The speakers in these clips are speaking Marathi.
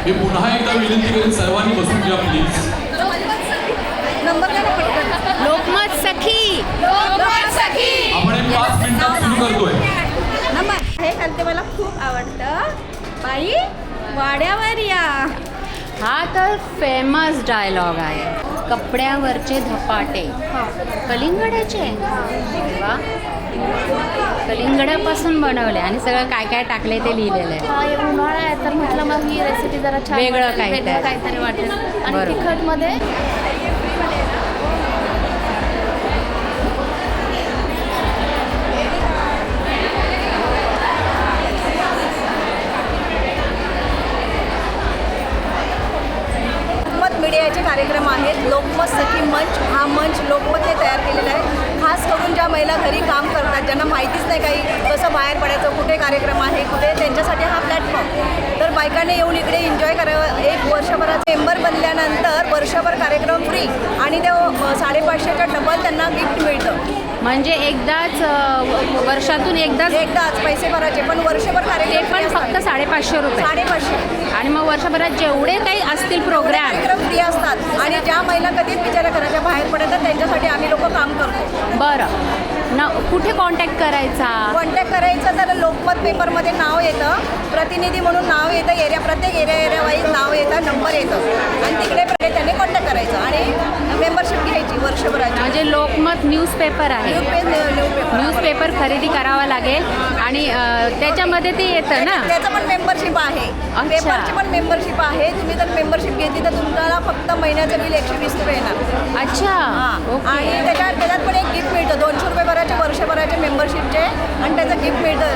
मी पुन्हा एकदा विनंती करेन सर्वांनी बसून घ्या प्लीज. लोकमत सखी आपण एक 5 मिनिटात सुरू करतोय. हे घालते मला खूप आवडतं. बाई वाड्यावर या. हा तर फेमस डायलॉग आहे. कपड्यावरचे धपाटे कलिंगडाचे. वा, कलिंगडापासून बनवले आणि सगळं काय काय टाकले ते लिहिलेलं आहे. हा उन्हाळा आहे तर म्हटलं मग ही रेसिपी जरा छान वेगळं वाटेल, काहीतरी. वेगळं काहीतरी वाटेल. आणि बरोबर. तिखटमध्ये लोकमत मीडियाचे कार्यक्रम आहेत. लोकमत सखी मंच हा मंच लोकमतने तयार केलेला आहे. खास करून ज्या महिला घरी काम करतात, ज्यांना माहितीच नाही काही कसं बाहेर पडायचं, कुठे कार्यक्रम आहे, कुठे, त्यांच्यासाठी हा प्लॅटफॉर्म. तर बायकांनी येऊन इकडे एन्जॉय करावं. एक वर्षभराचे मेंबर बनल्यानंतर वर्षभर कार्यक्रम फ्री आणि ते 550च्या डबल त्यांना गिफ्ट मिळतं. म्हणजे एकदाच वर्षातून एकदाच पैसे भरायचे, पण वर्षभर ते कार्यक्रम पण फक्त 550 रुपये. 550 आणि मग वर्षभरात जेवढे काही असतील प्रोग्राम कार्यक्रम फ्री असतात. आणि ज्या महिला कधीच बिचाऱ्या घराच्या बाहेर पडतात त्यांच्यासाठी आम्ही लोक काम करतो. बरं न कुठे कॉन्टॅक्ट करायचा? कॉन्टॅक्ट करायचं तर लोकमत पेपरमध्ये नाव येतं, प्रतिनिधी म्हणून नाव येतं, प्रत्येक एरिया वाईज नाव येतं, नंबर येतं आणि तिकडे त्यांनी कॉन्टॅक्ट करायचं आणि मेंबरशिप घ्यायची वर्षभराची. म्हणजे लोकमत न्यूजपेपर आहे. न्यूजपेपर खरेदी करावा लागेल आणि त्याच्यामध्ये ते येतं ना. त्याचं पण मेंबरशिप आहे. पेपरची पण मेंबरशिप आहे. तुम्ही जर मेंबरशिप घेतली तर तुम्हाला फक्त महिन्याचं बिल 120 रुपये येणार. अच्छा. आणि त्याच्यात पण एक गिफ्ट मिळतं. 200 रुपये भरायचे वर्षभराचे मेंबरशिपचे आणि त्याचं गिफ्ट मिळतं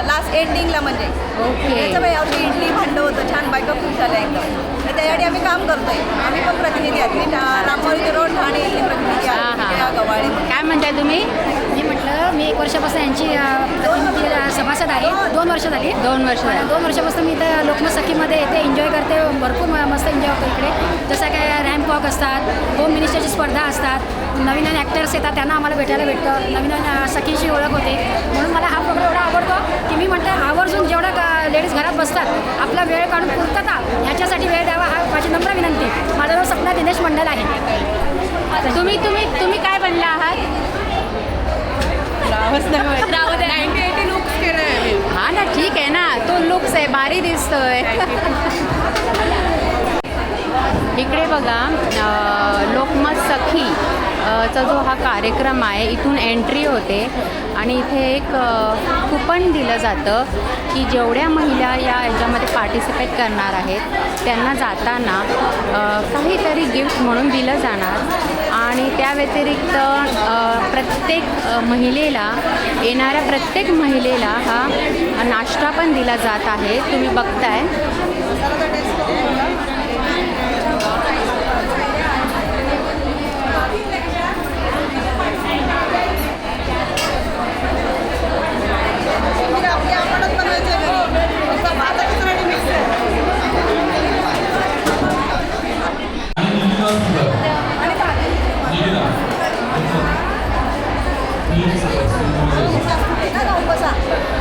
लास्ट एंडिंगला. म्हणजे त्याचं यावर्षी इडली भांडं होतं, छान बायका खूप झाल्या एकदम. तर त्यासाठी आम्ही काम करतोय. आम्ही पण प्रतिनिधी आहेत. मी रामवाडी रोड ठाणे इथली प्रतिनिधी आहे गवाळी. काय म्हणताय तुम्ही? मी म्हटलं मी 1 वर्षापासून यांची सभासद आहे. 2 वर्ष झाली. 2 वर्ष 2 वर्षापासून मी इथं लोकमत सखीमध्ये येते, एन्जॉय करते. भरपूर मस्त एन्जॉय होतो इकडे. जसं काय रॅम्प वॉक असतात, होम मिनिस्टरची स्पर्धा असतात, नवीन नवीन ॲक्टर्स येतात, त्यांना आम्हाला भेटायला भेटतं, नवीन नवीन सखींची ओळख होते. म्हणून मला हा प्रोग्राम एवढा आवडतो की मी म्हणते आवर्जून जेवढा लेडीज घरात बसतात आपला वेळ काढून पूर्तता ह्याच्यासाठी वेळ द्यावा, हा माझी नम्र विनंती. माझं नाव सपना दिनेश मंडल आहे. तुम्ही तुम्ही तुम्ही काय बनला आहात? हा ना, ठीक आहे ना, तो लुक्स आहे, भारी दिसतोय. इकडे बघा लोकमत सखी चा जो हा कार्यक्रम आहे, इथून एंट्री होते आणि इथे एक कुपन दिलं जातं की जेवढ्या महिला या ह्याच्यामध्ये पार्टिसिपेट करणार आहेत त्यांना जाताना काहीतरी गिफ्ट म्हणून दिलं जाणार. आणि त्या व्यतिरिक्त प्रत्येक महिलेला, येणाऱ्या प्रत्येक महिलेला हा नाश्ता पण दिला जात आहे. तुम्ही बघताय.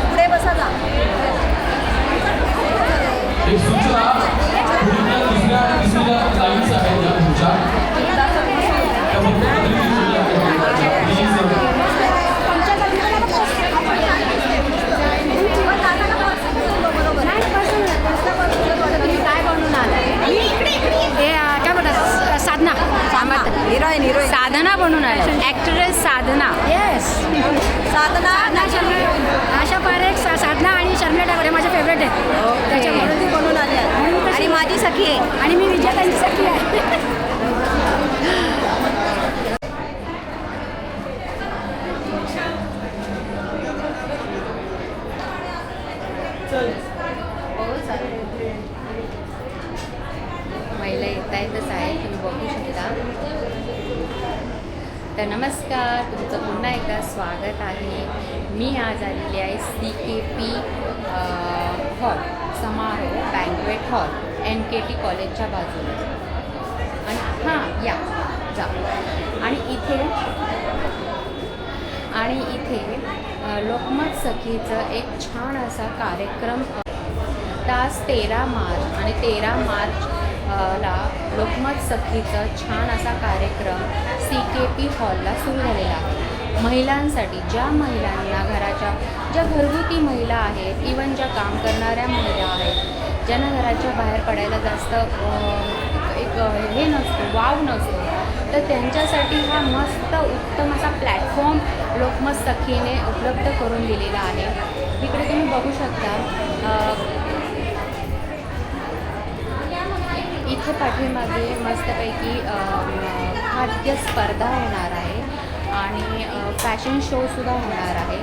पुढे बसा जा. एक सूचना, पुढील दुसऱ्या तिसऱ्या लाईन्स आहेत या तुमच्या त्या फक्त प्रतिनिधी काय बनवून आलाय? हे काय म्हणतात साधना. हिरोईन साधना बनवून आलाय. ॲक्ट्रेस साधना. येस, साधना आशा पारेख, साधना आणि शर्मिला टागोर हे माझे फेवरेट आहेत. त्याच्यामुळे ती बनवून आली आहे आणि माझी सखी आहे आणि मी विजयाताईंची सखी आहे. महिला येत आहेतच आहे, तुम्ही बघू शकता. तर नमस्कार, तुमचं पुन्हा एकदा स्वागत आहे. मी आज आलेली आहे CKP हॉल, समारोह बँक्वेट हॉल, NKT कॉलेजच्या बाजूला. आणि हां या जा. आणि इथे लोकमत सखीचं एक छान असा कार्यक्रम आज 13 मार्च आणि 13 मार्च ला लोकमत सखीचं छान असा कार्यक्रम CKP हॉलला सुरू झालेला आहे. महिलांसाठी, ज्या महिलांना घराच्या, ज्या घरगुती महिला आहेत, इवन ज्या काम करणाऱ्या महिला आहेत, ज्यांना घराच्या बाहेर पडायला जास्त एक हे नसतो, वाव नसतो, तर त्यांच्यासाठी हा मस्त उत्तम असा प्लॅटफॉर्म लोकमत सखीने उपलब्ध करून दिलेला आहे. इकडे तुम्ही बघू शकता इथे पाठीमागे मस्तपैकी खाद्य स्पर्धा होणार आहे आणि फॅशन शोसुद्धा होणार आहे.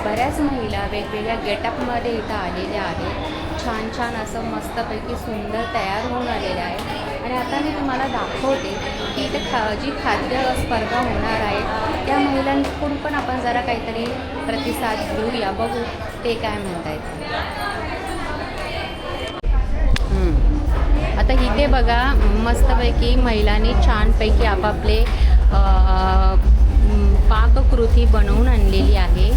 बऱ्याच महिला वेगवेगळ्या गेटअपमध्ये इथं आलेल्या आहेत. छान छान असं मस्तपैकी सुंदर तयार होऊन आलेलं आहे. आणि आता मी तुम्हाला दाखवते की इथे जी खाद्य स्पर्धा होणार आहे त्या महिलांकडून पण आपण जरा काहीतरी प्रतिसाद घेऊया, बघू ते काय म्हणतायत. आता इथे बघा मस्तपैकी महिलांनी छानपैकी आपापले पाककृती बनवून आणलेली आहे.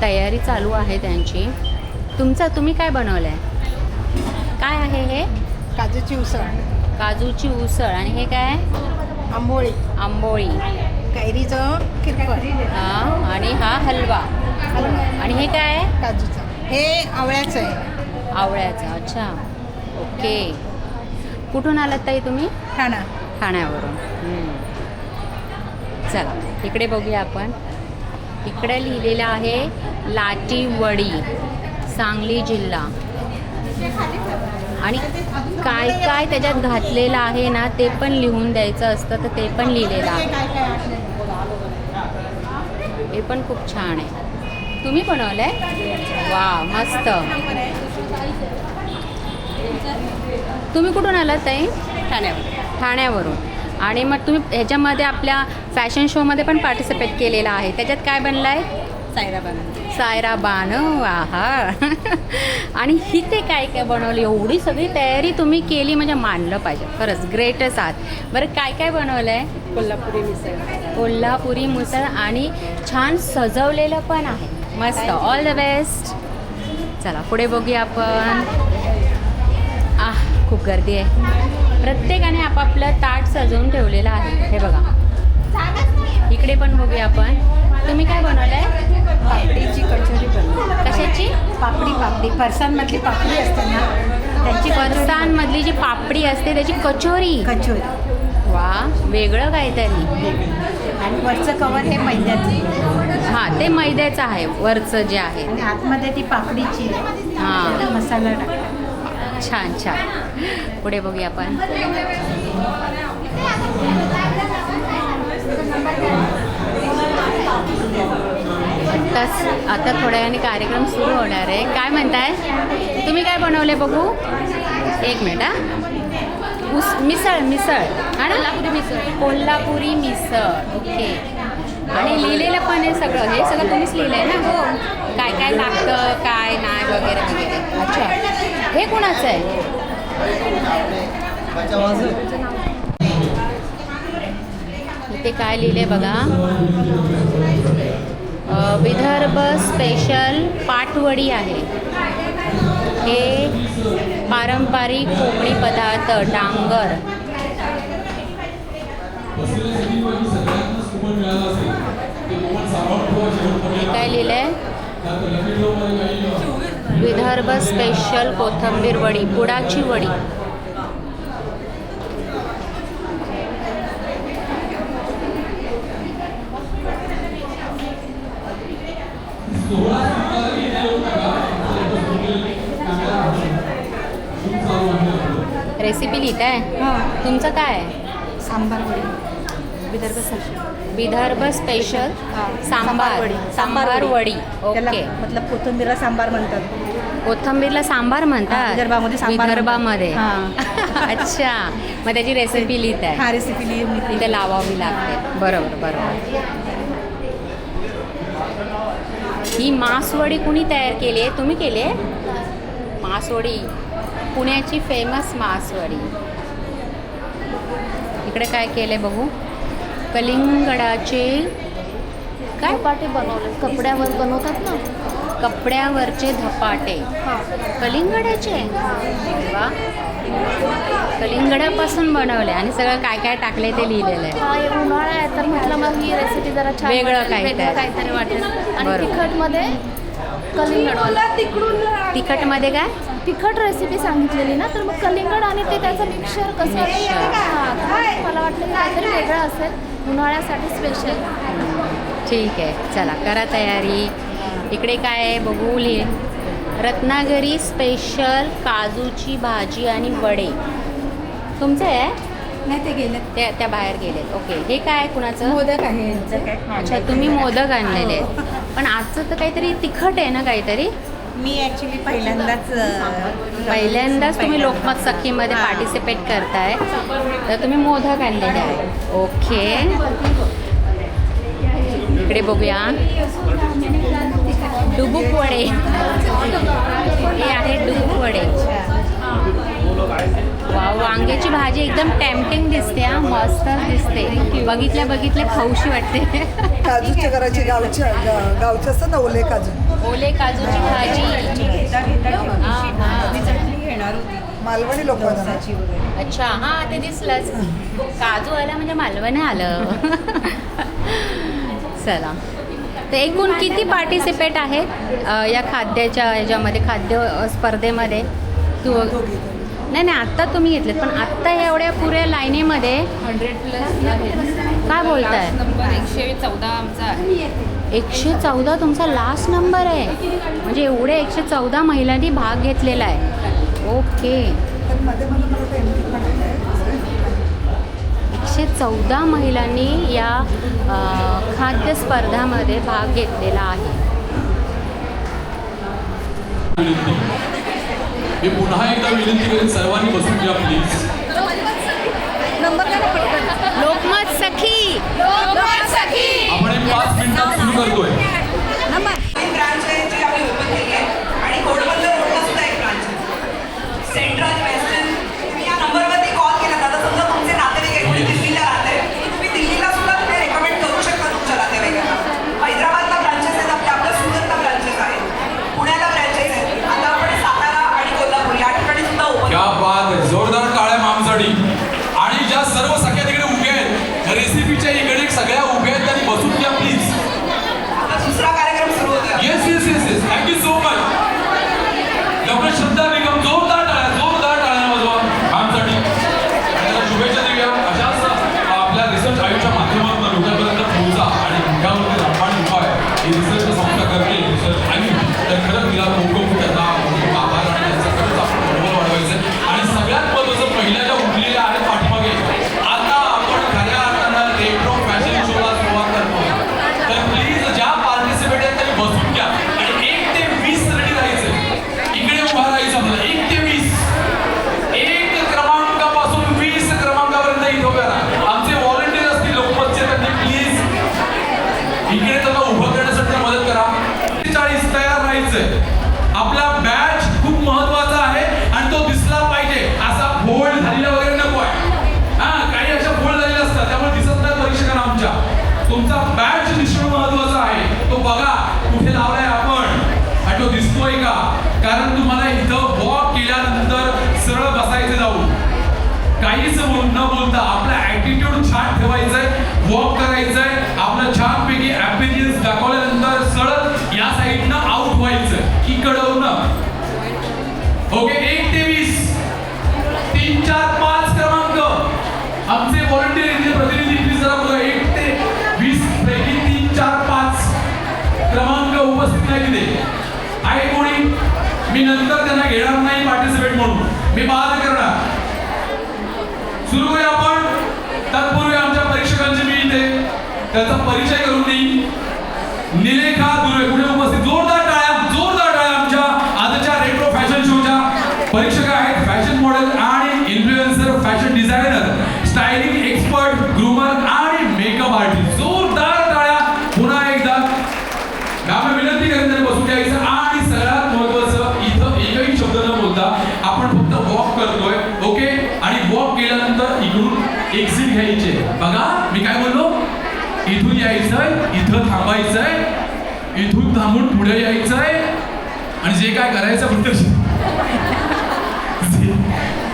तयारी चालू आहे त्यांची. तुम्ही काय बनवलं आहे? काय आहे हे? काजूची उसळ, काजूची उसळ. आणि हे काय? आंबोळी, आंबोळी, कैरीचं किरपळ, हां. आणि हा हलवा. आणि हे काय आहे? काजूचं. हे आवळ्याचं आहे. आवळ्याचा. अच्छा, ओके. कुठून आलात ताई तुम्ही? ठाणा. ठाण्यावरून. चला इकडे बघूया आपण. इकडे लिहिलेलं आहे लाटी वडी, सांगली जिल्हा. आणि काय काय त्याच्यात घातलेलं आहे ना ते पण लिहून द्यायचं असतं, तर ते पण लिहिलेलं आहे. हे पण खूप छान आहे. तुम्ही बनवलं आहे? वा, मस्त. तुम्ही कुठून आलात ताई? ठाण्यावरून. आणि मग तुम्ही ह्याच्यामध्ये आपल्या फॅशन शोमध्ये पण पार्टिसिपेट केलेला आहे. त्याच्यात काय बनलं आहे? सायरा बानो. आहा. आणि इथे काय काय बनवलं? एवढी सगळी तयारी तुम्ही केली म्हणजे मानलं पाहिजे, खरंच ग्रेटच आहात. बरं काय काय बनवलं आहे? कोल्हापुरी मिसळ. कोल्हापुरी मिसळ. आणि छान सजवलेलं पण आहे. मस्त. All the best. चला पुढे बघूया आपण. खूप गर्दी आहे. प्रत्येकाने आपापलं ताट सजवून ठेवलेलं आहे. हे बघा. इकडे पण बघूया आपण. तुम्ही काय बनवलं आहे? पापडीची कचोरी बनवली. कशाची? पापडी फरसाणमधली पापडी असते ना, त्याची फरसाणमधली जी पापडी असते त्याची कचोरी. वा, वेगळं काहीतरी. आणि वरचं कवर हे मैद्याचं. हां, ते मैद्याचं आहे वरचं जे आहे. आणि आतमध्ये ती पापडीची. हां, मसाला टाक. छान छान. पुढे बघूया आपण. आता थोड्या वेळाने कार्यक्रम सुरू होणार आहे. काय म्हणताय? तुम्ही काय बनवले बघू? एक मिनिट. मिसळ. हा ना? कोल्हापुरी मिसळ. ओके. आणि लिहिलेलं पण आहे सगळं. हे सगळं तुम्हीच लिहिलं आहे ना? हो. काय काय लागतं, काय नाही वगैरे वगैरे. अच्छा, हे कोणाचं आहे? इथे काय लिहिले बघा. विदर्भ स्पेशल पाटवडी आहे. हे पारंपरिक कोकणी पदार्थ डांगर. काय लिहिलंय? विदर्भ स्पेशल कोथिंबीर वडी, बुडाची वडी. रेसिपी लिहिताय? तुमचं काय आहे? सांबार वडी. विदर्भ स्पेशल सांबार वडी. ओके. मतलब कोथिंबीरला सांबार म्हणतात. कोथिंबीरला सांबार म्हणतात विदर्भामध्ये सांबार. विदर्भामध्ये. अच्छा, मग त्याची रेसिपी लिहित आहे. रेसिपी लिहिली इथे लावावी लागते. बरोबर बरोबर. ही मासवडी कुणी तयार केली आहे? तुम्ही केली आहे? मासवडी, पुण्याची फेमस मासवडी. इकडे काय केलं बघू. कलिंगडाचे काय पाटे बनवले, कपड्यावर बनवतात ना, कपड्यावरचे धपाटे कलिंगडाचे. वा, कलिंगडापासून बनवले आणि सगळं काय काय टाकले ते लिहिलेलं आहे. हा उन्हाळा आहे तर म्हटलं मग ही रेसिपी जरा छान वेगळं वाटेल, काहीतरी. वेगळं काहीतरी वाटेल. आणि बरोबर. तिखटमध्ये कलिंगडवाला तिखटमध्ये काय? तिखट रेसिपी सांगितलेली ना, तर मग कलिंगड आणि ते त्याचं मिक्सर कसं मिक्सर. हां, तर मला वाटलं की काहीतरी वेगळं असेल उन्हाळ्यासाठी स्पेशल. ठीक आहे, चला करा तयारी. इकडे काय आहे बघू. रत्नागिरी स्पेशल काजूची भाजी आणि वडे. तुमचं आहे? नाही, ते गेले. त्या बाहेर गेलेत. ओके, हे काय कुणाचं? मोदक आहे. अच्छा, तुम्ही मोदक आणलेले आहेत. पण आजचं तर काहीतरी तिखट आहे ना काहीतरी. मी ॲक्च्युली पहिल्यांदाच तुम्ही लोकमत सखीमध्ये पार्टिसिपेट करताय, तर तुम्ही मोदक आणलेले आहे. ओके, इकडे बघूया. डुबुक वडे. हे आहे डुबुक वडे. वा, वांग्याची भाजी एकदम टेम्पटिंग दिसते. हा, मस्त दिसते. बघितल्या खाऊशी वाटते. काजूच्या करायचे गावचे असतात ना, ओले काजू. ओले काजूची भाजी. मालवणी लोक अच्छा, हां, ते दिसलंच. काजू आला म्हणजे मालवण आलं. चला, तर एकूण किती पार्टिसिपेट आहेत या खाद्याच्या ह्याच्यामध्ये, खाद्य स्पर्धेमध्ये? नाही, आत्ता तुम्ही घेतलेत, पण आत्ता एवढ्या पुऱ्या लाईनीमध्ये 100+ काय बोलताय? नंबर 114 आमचा आहे. 114 तुमचा लास्ट नंबर आहे. म्हणजे एवढे 114 महिलांनी भाग घेतलेला आहे. ओके, 114 महिलांनी या खाद्य स्पर्धामध्ये भाग घेतलेला आहे. मी पुन्हा एकदा विनंती करेन, सर्वांनी बसून घ्या प्लीज. नंबर काय पटकन. लोकमत सखी. आपण एक 5 मिनिटात सुरू करतोय. ब्रांच आहे जी आम्ही ओपन केली आहे आणि घोडबंदर रोडला सुद्धा एक ब्रांच आहे. Central western. तुम्ही या नंबरवरती कॉल केला आता समजा तुमचे नातेवाईक आहे, कोणी दिल्लीला राहते, तुम्ही दिल्लीला सुद्धा तुम्ही रेकमेंड करू शकता तुमच्या नातेवाईकांना. हैदराबादला ब्रांचेस आहेत आपल्या सुरतला ब्रांचेस आहेत, पुण्याला ब्रांचेस आहेत. आता आपण सातारा आणि कोल्हापूर या ठिकाणी सुद्धा ओपन. क्या बात आहे, जोरदार टाळ्या मामसाठी. आणि ज्या सर्व सख्या तिकडे उभ्या आहेत, रेसिपीच्या इकडे सगळ्या उभ्या आहेत, त्यांनी बसून घ्या प्लीज. आता दुसरा कार्यक्रम सुरू होतोय. Yes yes yes yes, thank you so much. Doctor Shraddha Nigam, जोरदार टाळ्या वाजवा आमसाठी. त्याला शुभेच्छा देऊया. अशाच आपल्या रिसर्च आयुष्या माध्यमातून लोकांपर्यंत पोहोचा आणि मुख्यावरती रामबाण उपाय ही रिसर्च संस्था करते, रिसर्च आयु. तर खरं तिला खूप त्यांना खूप आभार आणि त्यांचं खरंच आपण मनोबल वाढवायचं. आणि सगळ्यात महत्त्वाचं, पहिल्या ज्या उठलेल्या आहेत पाठीमागे, आता आपण खऱ्या अर्थानं रेट्रो फॅशन शोला सुरुवात करतोय. तर प्लीज ज्या पार्टिसिपेट आहेत त्यांनी बसून घ्या आणि 1 ते 20 रेडी राहायचं. इकडे उभा राहायचं आपल्याला. 1 ते 20, 1 क्रमांकापासून 20 क्रमांकापर्यंत इथं उभ्या राहा. आमचे व्हॉलंटियर असतील लोकमतचे, त्यांनी प्लीज इकडे त्यांना उभं करण्यासाठी मदत करा. 40 तयार राहायचंय. आपला बॅच खूप महत्वाचा आहे आणि तो दिसला पाहिजे. असा फोल्ड झालेला वगैरे नको आहे. काही अशा फोल्ड झालेल्या असतात, त्यामुळे दिसत नाही परीक्षकांना आमच्या. तुमचा बॅच दिसणं महत्वाचा आहे. तो बघा कुठे लावलाय आपण आणि तो दिसतोय का, कारण तुम्हाला इथं वॉक केल्यानंतर सरळ बसायचं जाऊन, काहीच न बोलता आपला ॲटिट्यूड छान ठेवायचंय, वॉक करायचंय. आपलं छानपैकी ॲपिरियन्स दाखवल्यानंतर सरळ या साईडनं आउट व्हायचं, इकडवनं. ओके, 1 ते 20, 3, 4, 5 क्रमांक. आमचे व्हॉलंटियर इथे प्रतिनिधी प्लीज जरा बघा. 1 ते 20 पैकी 3, 4, 5 क्रमांक उपस्थित नाही तिथे. आहे कोणी? मी नंतर त्यांना घेणार नाही पार्टिसिपेट म्हणून, मी बाद करणार. सुरू करूया आपण. तत्पूर्वी आमच्या परीक्षकांची मी इथे त्याचा परिचय करून देईन. निलेखा दुर्वे कुठे उपस्थित? जोरदार टाळ्या आमच्या आजच्या रेट्रो फॅशन शोच्या परीक्षक आहेत. फॅशन मॉडेल आणि influencer, fashion designer, styling expert, groomer आणि मेकअप आर्टिस्ट. जोरदार टाळ्या पुन्हा एकदा. मी विनंती करेन त्यांनी बसून घ्यायचं. आणि सगळ्यात महत्वाचं, इथं एकही शब्द न बोलता आपण फक्त वॉक करतोय. ओके, आणि वॉक केल्यानंतर इकडून एक्झिट घ्यायचे. बघा मी काय बोललो, इथून यायचंय, इथं थांबायचंय इथून थांबून पुढे यायचंय आणि जे काय करायचं फक्त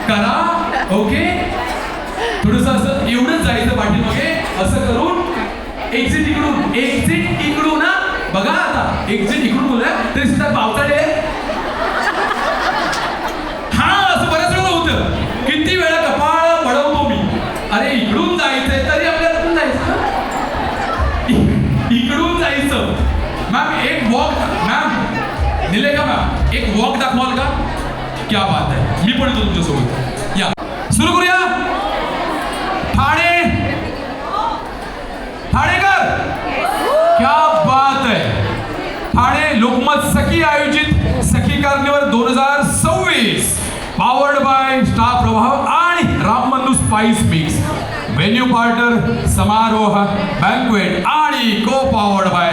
करा. ओके, थोडस असं एवढंच जायचं पाठीमागे, असं करून एक्झिट इकडून ना. बघा आता एक्झिट इकडून बोलूया तरी सुद्धा पावसाळे. हा, असं बऱ्याच वेळा होतं. किती वेळा कपाळ पडवतो मी. अरे इकडून जायचंय तरी आपल्याला कुठून जायचं, इकडून जायचं. मॅम एक वॉक, मॅम निलेका मॅम एक वॉक दाखवाल का? क्या बात आहे, मी पण येतो तुमच्यासोबत. या सुरू करूया. ठाणेकर, क्या बात आहे. ठाणे लोकमत सखी आयोजित सखी कार्निवल 2026 पावर्ड बाय स्टार प्रवाह आणि Rambandhu spice mix. Venue partner समारोह बँक्वेट आणि को पावर्ड बाय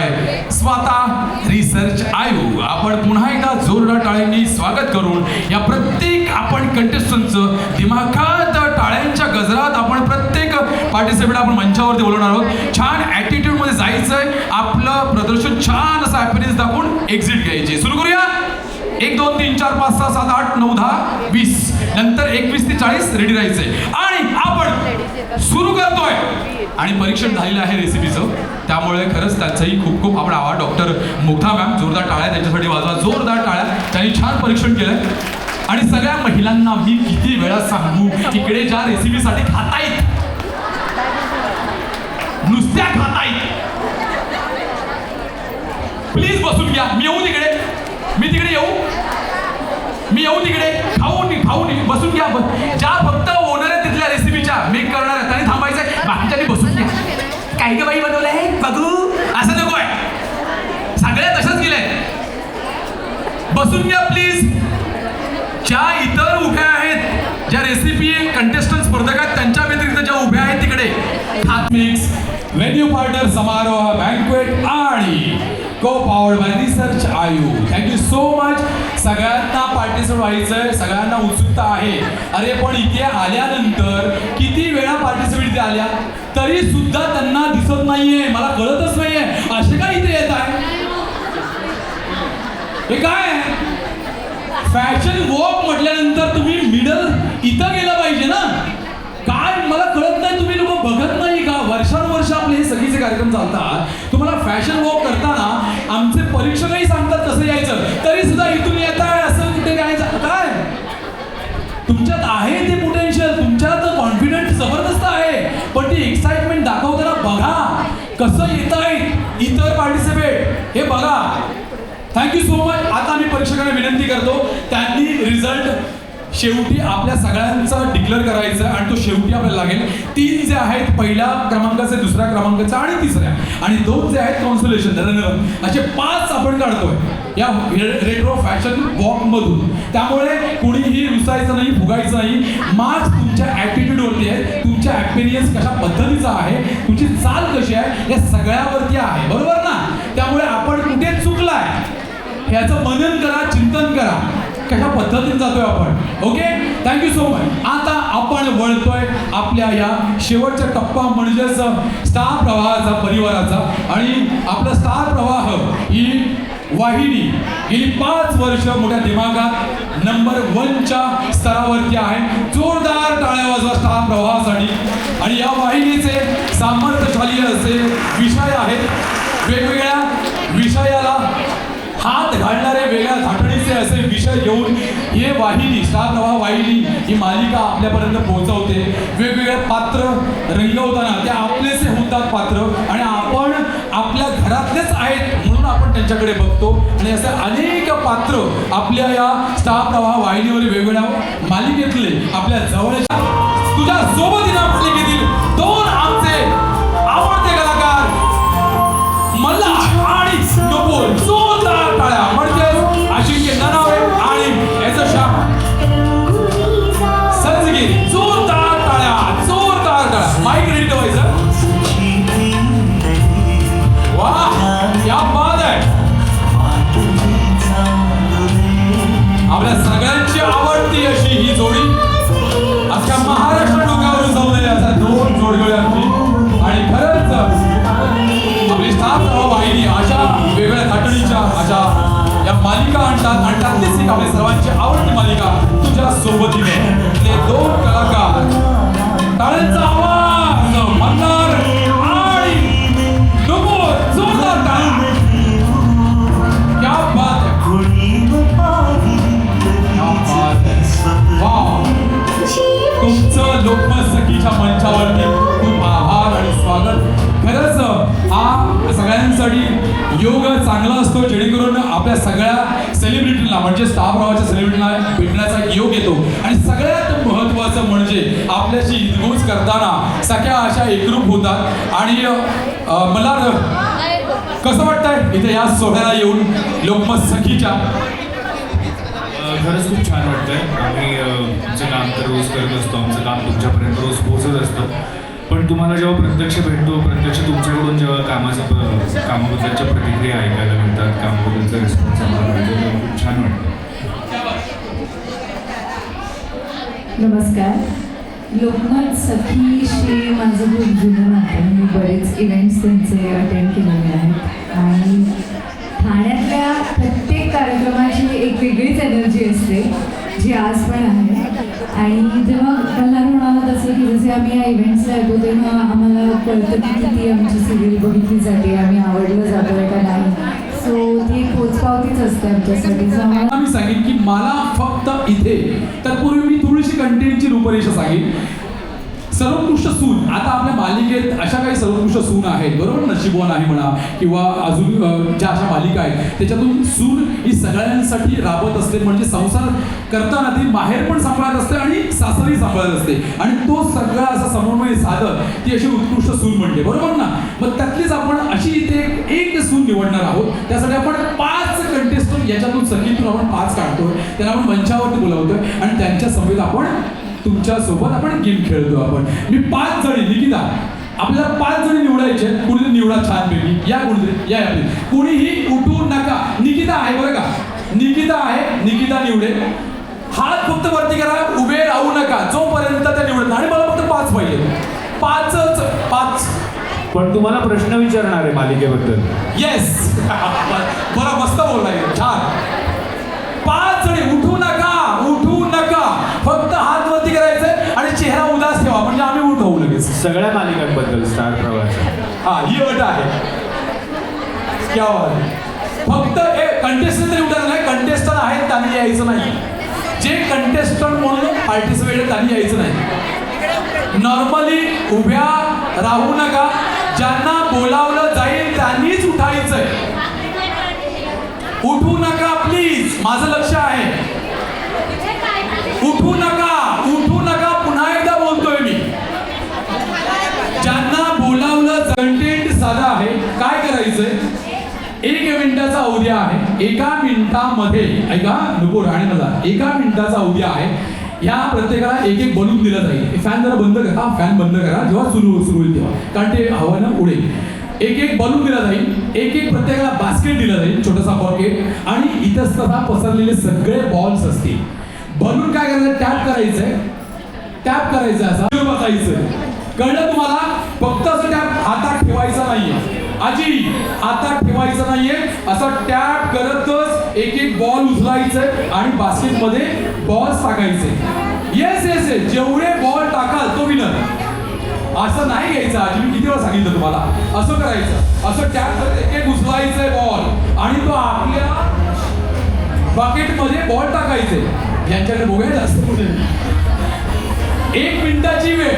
स्वतः रिसर्च आयोग. आपण पुन्हा एकदा जोरदार टाळ्यांनी स्वागत करून या प्रत्येक आपण कंटेस्टंटचं दिमाखात टाळ्यांच्या गजरात आपण प्रत्येक पार्टिसिपेंट आपण मंचावरती बोलवणार आहोत. छान ॲटिट्यूडमध्ये जायचंय, आपलं प्रदर्शन छान असं हॅपीनेस दाखवून एक्झिट घ्यायची. सुरू करूया. 1 2 3 4 5 6 7 8 9 10 20 नंतर 21 ते 40 रेडी राहायचंय आणि आपण सुरू करतोय. आणि परीक्षण झालेलं आहे रेसिपीचं, त्यामुळे खरंच त्यांचंही खूप खूप आपण आभार. डॉक्टर मुग्धा मॅम, जोरदार टाळ्या त्यांच्यासाठी वाजवा, जोरदार टाळ्या. त्यांनी छान परीक्षण केलंय. आणि सगळ्या महिलांना मी किती वेळा सांगू, इकडे ज्या रेसिपीसाठी खातायत, नुसत्या खातायत, प्लीज बसून घ्या. मी येऊ तिकडे, मी तिकडे येऊ, मी येऊ तिकडे. खाऊन बसून घ्या. ज्या फक्त ओनर आहेत तिथल्या रेसिपीच्या मेक करणार आहेत त्यांनी थांबायचंय, बाकीच्यांनी बसून घ्या. काही का बाई बनवलंय बघू, असं नको आहे. सगळ्या तशाच गेलंय. बसून घ्या प्लीज. ज्या इतर उभ्या आहेत, ज्या रेसिपी कंटेस्टंट स्पर्धक आहेत त्यांच्या व्यतिरिक्त ज्या उभ्या आहेत तिकडे हात मिक्स व्हेन्यू पार्टनर समारोह बँक्वेट आणि को पावर्ड बाय रिसर्च आयोग. Thank you so much. सगळ्यांना पार्टिसिपेट व्हायचंय, सगळ्यांना उत्सुकता आहे. अरे पण इथे आल्यानंतर किती वेळा पार्टिसिपेट इथे आल्या तरी सुद्धा त्यांना दिसत नाहीये, मला कळतच नाहीये असे काय इथे येत आहे. हे काय फॅशन वॉक म्हटल्यानंतर तुम्ही मिडल इथं गेलं पाहिजे ना. काय मला कळत नाही, तुम्ही लोक बघत नाही का? वर्षानुवर्ष आपले हे सगळीचे कार्यक्रम चालतात. तुम्हाला फॅशन वॉक करताना आमचे परीक्षकही सांगतात कसं यायचं, तरी सुद्धा इथून येत आहे असं कुठे जायचं. काय तुमच्यात आहे ते पोटेन्शियल, तुमच्यात कॉन्फिडन्स जबरदस्त आहे, पण ती एक्साइटमेंट दाखवताना बघा कसं येत आहे इतर पार्टिसिपेट, हे बघा. Thank you so much. आता मी परीक्षकांना विनंती करतो, त्यांनी रिझल्ट शेवटी आपल्या सगळ्यांचा डिक्लेअर करायचं आणि तो शेवटी आपल्याला लागेल. 3 जे आहेत पहिल्या क्रमांकाचे, दुसऱ्या क्रमांकाचे आणि तिसऱ्या, आणि 2 जे आहेत कॉन्सोलेशन रनर, असे 5 आपण काढतोय या रेट्रो फॅशन वॉक मधून. त्यामुळे कुणीही रुसायचं नाही, फुगायचं नाही. मार्क्स तुमच्या ॲटिट्यूडवरती आहे, तुमच्या ॲक्सपिरियन्स कशा पद्धतीचा आहे, तुमची चाल कशी आहे, या सगळ्यावरती आहे, बरोबर ना. त्यामुळे आपण कुठे चुकलाय ह्याचं मनन करा, चिंतन करा, कशा पद्धतीने जातोय आपण. Okay, thank you so much. आता आपण वळतोय आपल्या या शेवटचा टप्पा म्हणजेच स्टार प्रवाहाचा, परिवाराचा. आणि आपला स्टार प्रवाह ही वाहिनी गेली 5 वर्ष मोठ्या दिमागात नंबर 1च्या स्तरावरती आहे. जोरदार टाळ्या वाजवा स्टार प्रवाहासाठी. आणि या वाहिनीचे सामर्थ्यशाली असे विषय आहेत, वेगवेगळ्या विषयाला हात घालणारे, वेगळ्या धाटणीचे असे विषय घेऊन हे वाहिनी, स्टार प्रवाह वाहिनी ही मालिका आपल्यापर्यंत पोहोचवते. वेगवेगळे पात्र रंगवताना ते आपलेसे होतात पात्र, आणि आपण आपल्या घरातलेच आहेत म्हणून आपण त्यांच्याकडे बघतो. आणि असे अनेक पात्र आपल्या या स्टार प्रवाह वाहिनीवर वेगवेगळ्या मालिकेतले आपल्या जवळच्या तुझ्या सोबतीनं मालिकेतील 2 आमचे आवडते कलाकार मल्हार आणि नकुल. जोरदार टाळ्या म्हणजे अजिंक्य ननावे आणि यशशा संजगिरी. जोरदार टाळ्या, जोरदार टाळ्या. माईक रेडी ठेवायचं. वाह, क्या बात आहे. आपल्या सगळ्यांची आवडती अशी ही जोडी. मालिका आणतात आणि त्यातलीच एक आपली सर्वांची आवडती मालिका तुझ्या सोबतीने. ते दोन कलाकार टाळ्यांचा आवाज मल्हार आणि नुपूर, जोरदार टाळ्या. क्या बात है, क्या बात है. वाव, तुमचं लोकमत सखीच्या मंचावरती खूप आभार आणि स्वागत. खरंच हा सगळ्यांसाठी योग चांगला असतो, जेणेकरून आपल्या सगळ्या सेलिब्रिटींना म्हणजे स्टार प्रवाहाच्या सेलिब्रिटींना भेटण्याचा एक योग येतो. आणि सगळ्यात महत्त्वाचं म्हणजे आपल्याशी हितगुज करताना सगळ्या अशा एकरूप होतात. आणि मला कसं वाटतंय इथे या सोहळ्याला येऊन लोकमत सखीच्या? खरंच खूप छान वाटतंय. आम्ही आमचं काम तर रोज करत असतो, आमचं काम तुमच्यापर्यंत रोज पोहोचत असतं. पण तुम्हाला जेव्हा प्रत्यक्ष भेटतो, प्रत्यक्ष तुमच्याकडून जेव्हा कामाबद्दलच्या प्रतिक्रिया ऐकायला मिळतात, कामाबद्दलचा रिस्पॉन्स आम्हाला मिळतो, तेव्हा खूप छान वाटतं. नमस्कार. लोकमत सखीशी माझं खूप जुनं नातं आहे. मी बरेच इव्हेंट्स त्यांचे अटेंड केलेले आहेत आणि ठाण्यातल्या प्रत्येक कार्यक्रमाची एक वेगळीच एनर्जी असते, जी आज पण आहे. आणि जेव्हा मल्हार म्हणाला तसं की जसे आम्ही या इव्हेंट्सला येतो तेव्हा आम्हाला कळतं की किती आमची सिरियल बघितली जाते, आम्ही आवडलं जातो आहे का नाही. सो ती पोचपावतीच असते आमच्यासाठी. सो आम्हाला मी सांगेन की मला फक्त इथे, तर पूर्वी मी थोडीशी कंटेंटची रूपरेषा सांगेन. सर्वोत्कृष्ट सून, आता आपल्या मालिकेत अशा काही सर्वोत्कृष्ट सून आहेत बरोबर, नशीबवान आहे म्हणा किंवा अजून ज्या अशा मालिका आहेत त्याच्यातून सून ही सगळ्यांसाठी राबत असते. म्हणजे संसार करताना ती माहेर पण सांभाळत असते आणि सासरही सांभाळत असते आणि तो सगळा असा समन्वय साधत ती अशी उत्कृष्ट सून म्हणते बरोबर ना. मग त्यातलीच आपण अशी इथे एक सून निवडणार आहोत. त्यासाठी आपण 5 कंटेस्टंट याच्यातून सखीतून आपण 5 काढतोय, त्यांना आपण मंचावरती बोलावतोय आणि त्यांच्या समवेत आपण तुमच्या सोबत आपण गेम खेळतो. आपण मी 5 जणी, निकिता आपल्याला 5 जणी निवडायचे. कुणीतरी निवडा छानपैकी. या कुणीतरी या आपली, कुणीही उठू नका. निकिता आहे बरं का, निकिता आहे, निकिता निवडेल. हात फक्त वरती करा, उभे राहू नका जोपर्यंत त्या निवडत. आणि मला फक्त 5 पाहिजे, 5. पण तुम्हाला प्रश्न विचारणार आहे मालिकेबद्दल. येस बरं, मस्त बोललाय, छान. 5 जणी, उठू नका, उठू नका, फक्त हात वरती करायचे आणि चेहरा उदास ठेवा म्हणजे आम्ही उठवू लगेच. सगळ्या मालिकांबद्दल स्टार प्रवाहाच्या. हा ही अट आहे. क्या बात आहे. फक्त कंटेस्टंट तरी उठायचं नाही, कंटेस्टंट आहेत त्यांनी यायचं नाही. जे कंटेस्टंट म्हणून पार्टिसिपेट त्यांनी यायचं नाही. नॉर्मली उभ्या राहू नका. ज्यांना बोलावलं जाईल त्यांनीच उठायचंय. उठू नका प्लीज, माझं लक्ष आहे. उठू नका, उठू नका. पुन्हा एकदा बोलतोय मी, ज्यांना बोलावलं. कंटेंट साधा आहे. काय करायचंय, 1 मिनिटाचा अवधी आहे. 1 मिनिटामध्ये ऐका नुपूर आणि मला, 1 मिनिटाचा अवधी आहे. ह्या प्रत्येकाला एक बलून दिला जाईल. फॅन जरा बंद करा, फॅन बंद करा जेव्हा सुरू होईल तेव्हा, कारण ते हवानं उडेल. एक बलून दिला जाईल. एक प्रत्येकाला बास्केट दिला जाईल, छोटासा बॉकेट. आणि इतस्ततः पसरलेले सगळे बॉल्स असतील. बलून काय करायचं, टॅप करायचंय, टॅप करायचं, असं बसायचं. कळलं तुम्हाला? फक्त असं टॅप हातात ठेवायचा नाहीये आजी, हातात ठेवायचं नाहीये. असं टॅप करतच एक बॉल उचलायचंय आणि बास्केटमध्ये बॉल्स टाकायचे. येस येस येस, जेवढे बॉल टाकाल तो विनर. असं नाही घ्यायचं आजी, मी किती वेळा सांगितलं तुम्हाला. असं करायचं, असं टॅप करत एक उचलायचंय बॉल आणि तो आपल्या बकेटमध्ये बॉल टाकायचे. यांच्याकडे बघूया जास्त पुढे. 1 मिनिटाची वेळ,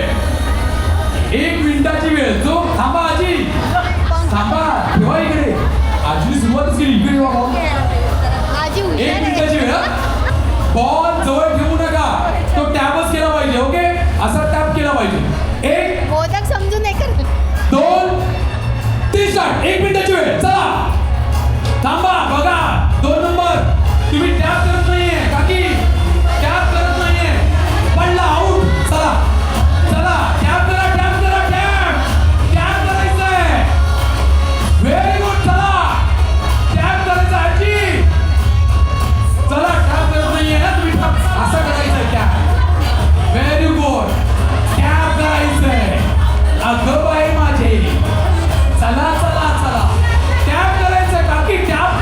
1 मिनिटाची वेळ. जो थांबा आजी, थांबा, ठेवा इकडे. आजीने सुरुवातच केली, इकडे ठेवा बॉल. 1 मिनिटाची वेळ. बॉल जवळ ठेवू नका, तो टॅपच केला पाहिजे. ओके, असा टॅप केला पाहिजे. 1 मोदक समजून नाही कर. 2 3 स्टार्ट. 1 मिनिटाची वेळ. चला थांबा, बघा 2 नंबर. तुम्ही टॅप करत नाहीये काकी, टॅप करत नाहीये. पडला, आऊट. चला चला, टॅप करा, टॅप करा, टॅप टॅप करायचंय. Very good. चला टॅप करायचं आजी. चला, टॅप करत नाहीये ना तुम्ही, असं करायचंय टॅप. Very good. टॅप करायचंय. अगं बाई माझे, चला चला चला, टॅप करायचंय काकी, टॅप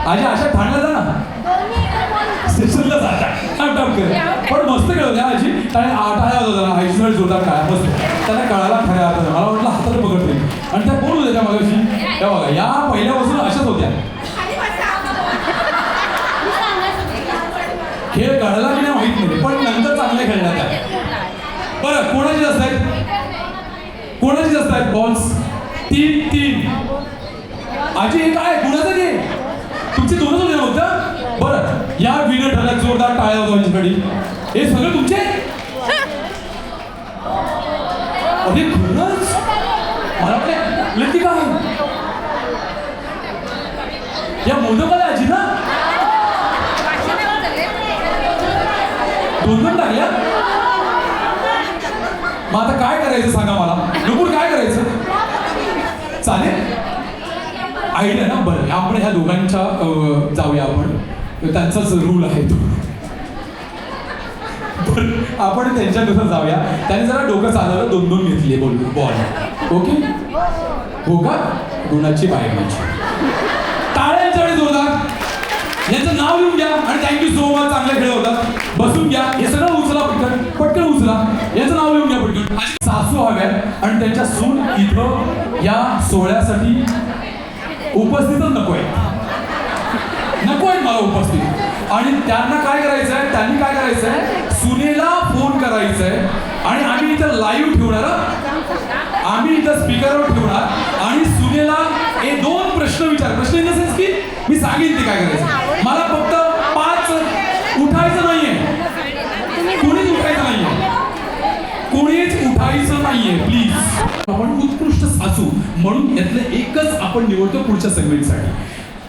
आजी अशा ठाण्याला जा ना स्टेशनला जाता टाप कर पण मस्त खेळत आजी टाळ्या होता आयुष्यभर जोरदार टाळ्या मस्त त्यांना कळायला खऱ्या अर्थानं मला वाटलं हातात पकडते आणि त्या बोल होत्या त्या मागाशी त्या बघा या पहिल्यापासून अशाच होत्या खेळ कळला की नाही माहित नाही पण नंतर चांगले खेळल्या त्या बरं कोणाची जास्त आहेत बॉल्स 3 आजी हे काय कुणाचं घे तुमचे दोनच होते फक्त बरं या विनर ठरल्या जोरदार टाळ्या होतो माझ्याकडे हे सगळं तुमचे अरे खरंच मला वाटलं ती काय या मोदकाला आजी ना 2 टाकल्या मग आता काय करायचं सांगा मला नुपूर काय करायचं चालेल आयडिया ना बरं आपण ह्या दोघांच्या जाऊया आपण त्यांचाच रूल आहे तो बरं आपण त्यांच्यानुसार जाऊया त्याने जरा डोकं चालवलं 2 घेतली बॉल ओके हो का गुणाची बायकाची टाळ्यांच्याकडे जोरदार यांचं नाव लिहून घ्या आणि थँक्यू सो मच चांगले खेळ होतात बसून घ्या हे सगळं उचला पटकन उचला यांचं नाव लिहून घ्या पटकन सासू हव्या आणि त्यांच्या सून इथं या सोहळ्यासाठी उपस्थितच नकोय मला उपस्थित आणि त्यांनी काय करायचंय सुनेला फोन करायचंय आणि आम्ही इथं लाईव्ह ठेवणार आम्ही इथं स्पीकरवर ठेवणार आणि सुनेला हे 2 प्रश्न इन द सेन्स की मी सांगेन ते काय करायचं मला फक्त 5 उठायचं नाहीये कोणीच उठायचं नाहीये प्लीज आपण उत्कृष्ट सासू म्हणून यातलं एकच आपण निवडतो पुढच्या सेगमेंटसाठी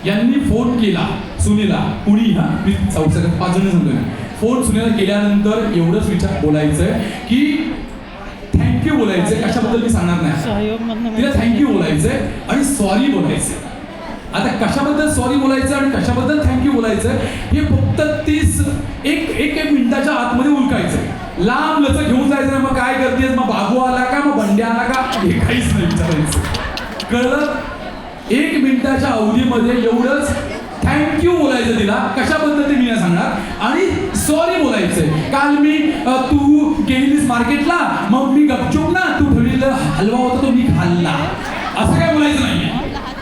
यांनी फोन केला सुनेला कुणी मी 5 जण सांगतोय फोन सुनेला केल्यानंतर एवढंच बोलायचंय की थँक्यू बोलायचंय कशाबद्दल मी सांगणार नाही तिला थँक्यू बोलायचंय आणि सॉरी बोलायचंय आता कशाबद्दल सॉरी बोलायचं आणि कशाबद्दल थँक्यू बोलायचं हे फक्त 1 मिनिटाच्या आतमध्ये उलकायचं लांब लचक घेऊन जायचं नाही मग काय करतेस मग बाबू आला का मग बंड्या आला का हे काहीच नाही विचारायचं कळलं 1 मिनिटाच्या अवधीमध्ये एवढंच थँक्यू बोलायचं तिला कशाबद्दल ते मी नाही सांगणार आणि सॉरी बोलायचंय काल मी तू गेलीस मार्केटला मग मी गपचूप ना तू ठेवलेला हलवा होता तो मी खाल्ला असं काय बोलायचं नाही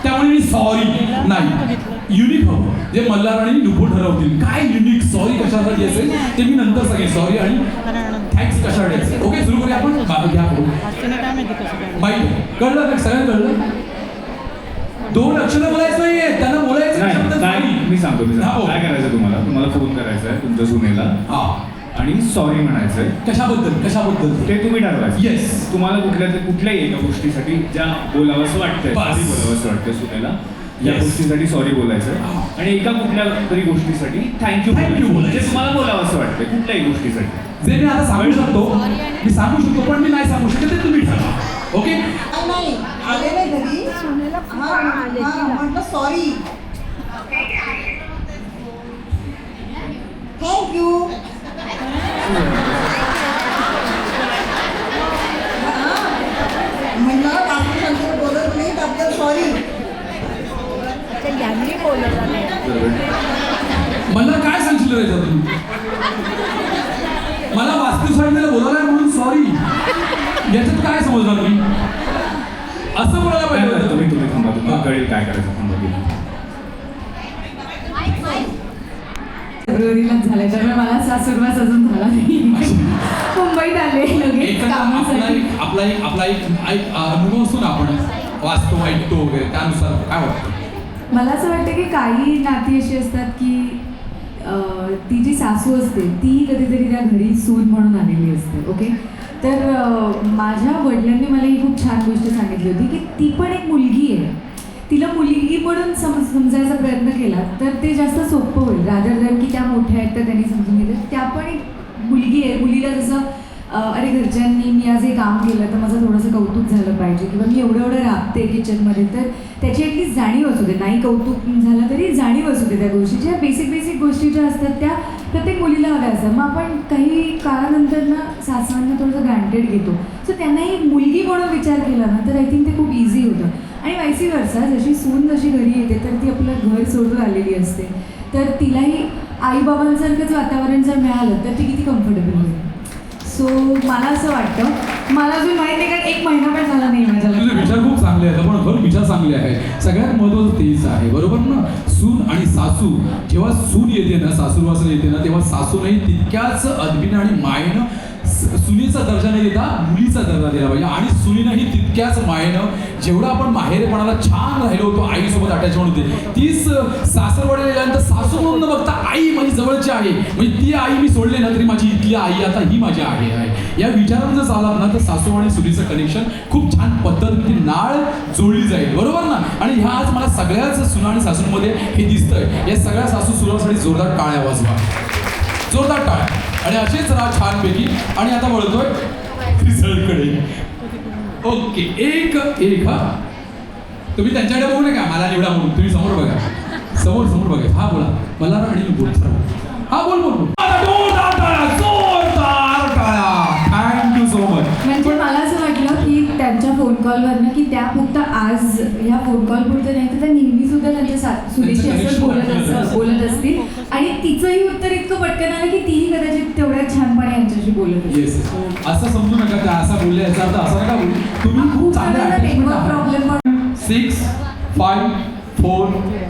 त्यामुळे मी सॉरी नाही युनिक हवं जे मल्हार आणि नुपूर ठरवतील काय युनिक सॉरी कशासाठी असेल ते मी नंतर सांगेन सॉरी आणि थँक्स कशासाठी असेल ओके सुरू करूया आपण घ्या करू माहिती कळलं सगळं कळलं 2 अक्षरं बोलायचं नाहीये त्यांना बोलायचं नाही मी सांगतो काय करायचं तुम्हाला फोन करायचा आहे तुमच्या सुनेला आणि सॉरी म्हणायचंय कशाबद्दल ते तुम्ही ठरवायचं येस तुम्हाला कुठल्याही एका गोष्टीसाठी ज्या बोलावंसं वाटतंय सुनेला या गोष्टीसाठी सॉरी बोलायचं आणि एका कुठल्या तरी गोष्टीसाठी थँक्यू बोलायचं तुम्हाला बोलावंसं वाटतंय कुठल्याही गोष्टीसाठी जे मी आता सांगू शकतो पण मी नाही सांगू शकत ते तुम्ही ठरवा ओके नाही आले नाही घरी म्हटलं सॉरी थँक्यू म्हणलं आपण बोलत नाही आपल्याला सॉरी मला काय सांगशील रे तुम्ही मला वास्तुशास्त्राला बोलायला म्हणून सॉरी याच्यात काय समजणार मी असं बोलायला पाहिजे तुम्ही थांबा कळेल काय करायचं थांबा फेब्रुवारीलाच झालंय त्यामुळे मला सासूरवास अजून झाला नाही मुंबईत आले लगेच कामासाठी आपला एक अनुभव असतो ना आपण वाचतो ऐकतो वगैरे त्यानुसार काय वाटतं मला असं वाटतं की काही नाती अशी असतात की ती जी सासू असते ती कधीतरी त्या घरी सून म्हणून आलेली असते ओके तर माझ्या वडिलांनी मला ही खूप छान गोष्ट सांगितली होती की ती पण एक मुलगी आहे तिला मुलगी म्हणून समजायचा प्रयत्न केला तर ते जास्त सोपं होईल रादर दॅन की त्या मोठ्या आहेत तर त्यांनी समजून घेतलं त्या पण एक मुलगी आहे मुलीला जसं अरे घरच्यांनी मी आज हे काम केलं तर माझं थोडंसं कौतुक झालं पाहिजे किंवा मी एवढं राबते किचनमध्ये तर त्याची ॲटलीस्ट जाणीव असू दे नाही कौतुक झालं तरी जाणीव असू दे त्या गोष्टीच्या बेसिक गोष्टी ज्या असतात त्या प्रत्येक मुलीला हव्या असतात मग आपण काही काळानंतर ना सासवांना थोडंसं ग्रँटेड घेतो सो त्यांनाही मुलगी म्हणून विचार केला ना तर आय थिंक ते खूप इझी होतं आणि वायसी वर्षा जशी सून जशी घरी येते तर ती आपलं घर सोडून आलेली असते, तर तिलाही आईबाबांसारखंच वातावरण जर मिळालं तर ती किती कम्फर्टेबल होईल. सो मला असं वाटतं, मला अजून माहीत नाही कारण 1 महिना पण झाला नाही माझ्या तुझे लग्नाला. विचार खूप चांगले आहेत, पण खरं विचार चांगले आहेत. सगळ्यात महत्त्वाचं तेच आहे, बरोबर ना. सून आणि सासू, जेव्हा सून येते ना, सासूरवासन येते ना, तेव्हा सासूनही तितक्याच अदबीनं आणि मायेनं सुनेचा दर्जा नाही देता मुलीचा दर्जा दिला पाहिजे. आणि सुनीनंही तितक्याच मायेनं जेवढं आपण माहेरपणाला छान राहिलो होतो, आईसोबत अटॅचमेंट होते, तीच सासरवाडीला गेल्यानंतर सासू म्हणून न बघता आई माझी जवळची आहे, म्हणजे ती आई मी सोडले ना तरी माझी इथली आई आता ही माझी आई आहे, या विचारानं जर चालत ना तर सासू आणि सुनीचं कनेक्शन खूप छान पद्धतीने नाळ जोडली जाईल, बरोबर ना. आणि ह्या आज मला सगळ्याच सुना आणि सासूंमध्ये हे दिसतंय. या सगळ्या सासू सुनासाठी जोरदार टाळ्या वाजवा, जोरदार टाळ्या. आणि असेच राहा छानपैकी. आणि आता वळतोय रिझल्टकडे. ओके, एक हा तुम्ही त्यांच्याकडे बघू नका, मला निवडा म्हणून. तुम्ही समोर बघा, समोर बघा. हा बोला, मला आणि बोल. हा बोल. जोरदार टाळ्या. Thank you so much. म्हणजे मला असं वाटलं की त्यांच्या फोन कॉलवरनं की त्या फक्त आज ह्या फोन कॉल पुरते नाही तर त्या नेहमी सुद्धा त्यांच्या सुनेशी असं बोलत असतील. आणि तिचंही उत्तर इतकं पटकन आलं की तीही कदाचित तेवढ्या छानपणे यांच्याशी बोलत होती. येस, असं समजू नका त्या असं बोलले याचा अर्थ असा नका बोलू. तुम्ही खूप चांगले नेटवर्क प्रॉब्लेम 6, 5, 4,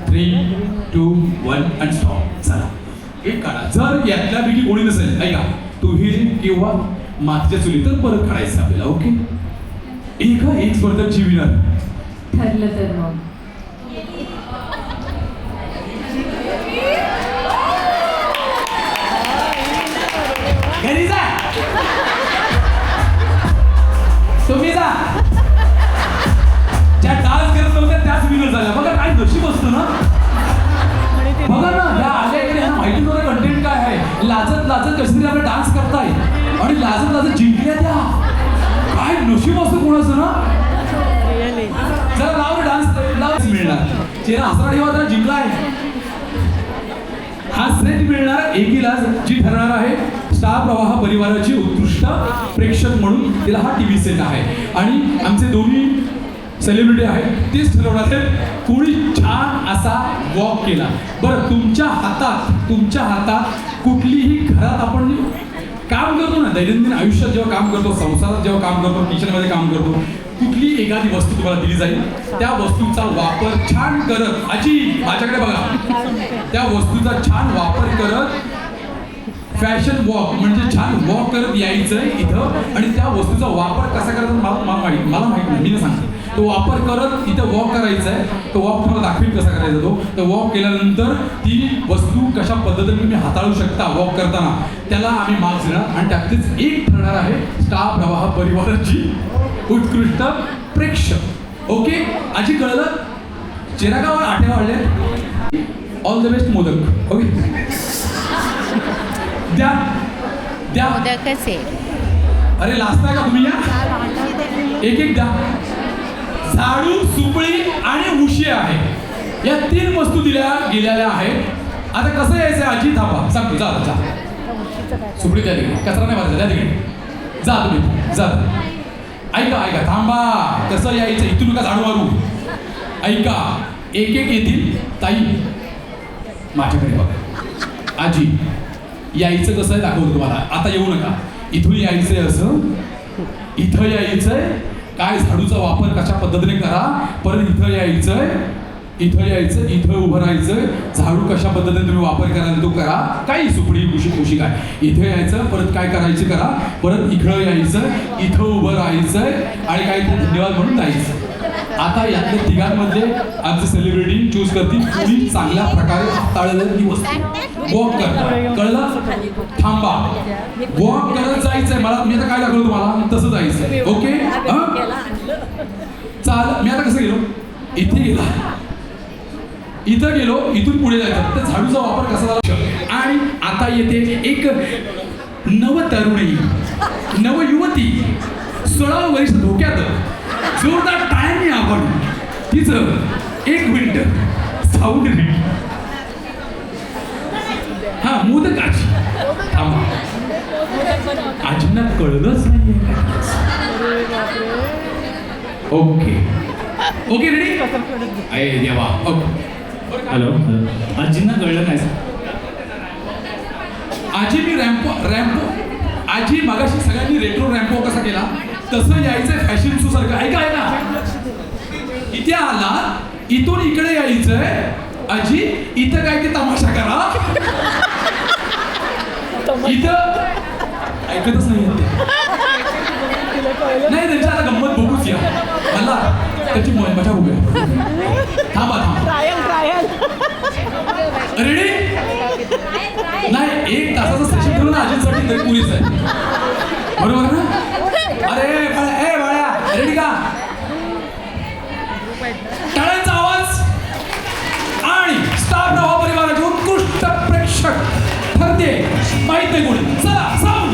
3, 2, 1 आणि स्टॉप. चला एक काढा. जर यातल्यापैकी कोणी नसेल, ऐका, तुही किंवा मातीच्या चुली तर परत काढायचं आपल्याला. ओके, एक स्पर्धक विनर ठरलं तर मग घरी जा, तुम्ही जा. ज्या डान्स करत नव्हत्या त्याच विनर झाल्या. बघा काय नशीब असतं ना. बघा ना, या आल्या इकडे ह्यांना माहिती नव्हतं कंटेंट काय आहे. लाजत कशी तरी आपण डान्स करताय आणि लाजत जिंकल्या त्या. काय नशीब असतं कोणाचं ना. जरा लाव डान्स मिळणार. चेहरा हसरा ठेवा, जरा जिंकला आहे. हा सेट मिळणार एकीलाच, जी ठरणार आहे स्टार प्रवाह परिवाराची उत्कृष्ट प्रेक्षक म्हणून. तिला हा टीव्ही सेट आहे. आणि आमचे दोन्ही सेलिब्रिटी आहेत तेच ठरवणार आहेत कोणी छान असा वॉक केला. बरं, तुमच्या हातात कुठलीही घरात आपण काम करतो ना, दैनंदिन आयुष्यात जेव्हा काम करतो, संसारात जेव्हा काम करतो, किचनमध्ये काम करतो, कुठली एखादी वस्तू तुम्हाला दिली जाईल, त्या वस्तूचा वापर छान करत, आजी माझ्याकडे बघा, त्या वस्तूचा छान वापर करत फॅशन वॉक म्हणजे छान वॉक करत यायचंय इथं. आणि त्या वस्तूचा वापर कसा करायचा मला माहिती नाही, मी सांगतो. तो वापर करत इथं वॉक करायचा आहे. तो वॉक तुम्हाला दाखवीन कसा करायचा तो. तर वॉक केल्यानंतर ती वस्तू कशा पद्धतीने तुम्ही हाताळू शकता वॉक करताना, त्याला आम्ही मार्क्स देणार. आणि त्यातलीच एक ठरणार आहे स्टार प्रवाह परिवाराची उत्कृष्ट प्रेक्षक. ओके, आजी कळलं? चेरागावर आठे वाढले. All the best modak. Okay, द्या मोदकच आहे. अरे लाजताय का तुम्ही? या एक द्या. झाडू, सुपळी आणि उशी आहे, या 3 वस्तू दिल्या गेलेल्या आहेत. आता कसं यायचं आजी? थांबा, सांगतो. जा. सुपळी द्या तिकडे, कचरा नाही भरायचा, द्या तिकडे. जा तुम्ही, जा. ऐका, थांबा. कसं यायचं? इथून नका झाडू मारू. ऐका, एक येतील. ताई माझ्याकडे बघा. आजी यायचं कसं आहे दाखवतो तुम्हाला. आता येऊ नका. इथून यायचंय असं, इथं यायचंय. काय झाडूचा वापर कशा पद्धतीने करा. परत इथं यायचं, इथं उभं राहायचं. झाडू कशा पद्धतीने तुम्ही वापर करायला तो करा. काही सुपडी कुशी काय. इथं यायचं, परत काय करायचं करा. परत इकडं यायचं, इथं उभं राहायचंय आणि काही धन्यवाद म्हणून जायचं. आता यातल्या तिघांमध्ये आमचे सेलिब्रिटी चूज करतील कुणी चांगल्या प्रकारे हाताळलं ही वस्तू वॉक करतात. कळलं? थांबा, वॉक करत जायचंय. मी आता काय दाखवलं तुम्हाला तसं जायचंय. ओके, चाल. मी आता कसं गेलो? इथं गेलो, इथून पुढे जायचं. तर झाडूचा वापर कसा झाला. आणि आता येते एक नवतरुणी, नवयुवती, 16 वर्ष धोक्यात. जोरदार टाळ्यांनी आपण तिचं 1 मिनिट साऊंड रेडी. हा, मोदक आजी. थांबा, आजींना कळलंच नाही. ओके, ओके रेडी अरे देवा. ओके हॅलो आजींना कळलं नाही. आजी मी रॅम्पो आजी मगाशी सगळ्यांनी रेट्रो रॅम्पो कसा केला तसं यायचंय फॅशन शो सारखं. ऐका आहे ना, इथे आला इथून इकडे यायचंय. आजी इथं काय ते तमाशा करा. इथं ऐकतच नाही नाही त्यांच्या आता गंमत बघूच या. मला त्याची मजा बघूया. थांबा रेडी नाही, 1 तासाचं सेशन ठेवलं ना आजींसाठी तरी पुरेच आहे. बरोबर ना? अरे बाळ्या रेडी का? टाळ्यांचा आवाज आणि स्टार प्रवाह परिवाराचे उत्कृष्ट प्रेक्षक ठरते माहित नाही कोणी. चला साऊंड.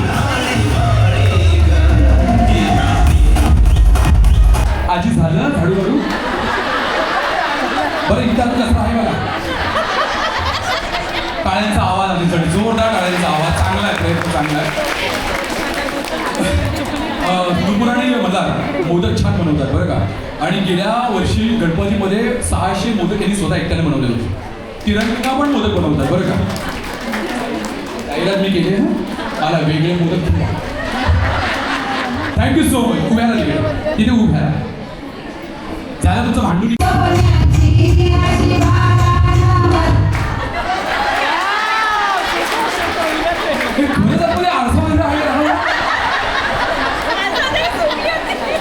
आजी झालं हळूहळू. बरं इथं कसं आहे बघा. टाळ्यांचा आवाज आधी जोरदार टाळ्यांचा आवाज. चांगला आहे, प्रयत्न चांगला आहे. दुपुराने मला मोदक छान बनवतात बरं का. आणि गेल्या वर्षी गणपतीमध्ये 600 मोदक त्यांनी स्वतः एकट्याने बनवले होते. तिरंगा पण मोदक बनवतात बरं का. जाहिरात मी केली आहे, मला वेगळे मोदक. Thank you so much. उभ्या राहा तिथे उभ्या राहा. झालं तुमचं भांडून.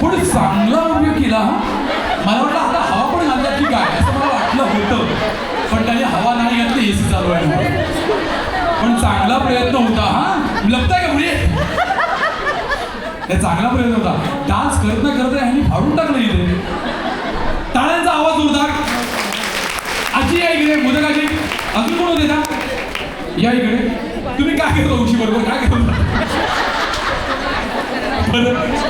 पण चांगला उपयोग केला हा. मला वाटलं आता हवा पण घालतात की काय असं मला वाटलं होतं, पण त्याने हवा नाही घातली. AC चालू आहे पण चांगला प्रयत्न होता हा. लपताय का मुली? चांगला प्रयत्न होता. डान्स करत ना करत ह्यांनी फाडून टाकलं इथे. टाळ्यांचा आवाज जोरदार. आजी या इकडे. मोदक आजी अजून कोण होते का? या इकडे. तुम्ही काय करता उशी बरोबर? काय करता?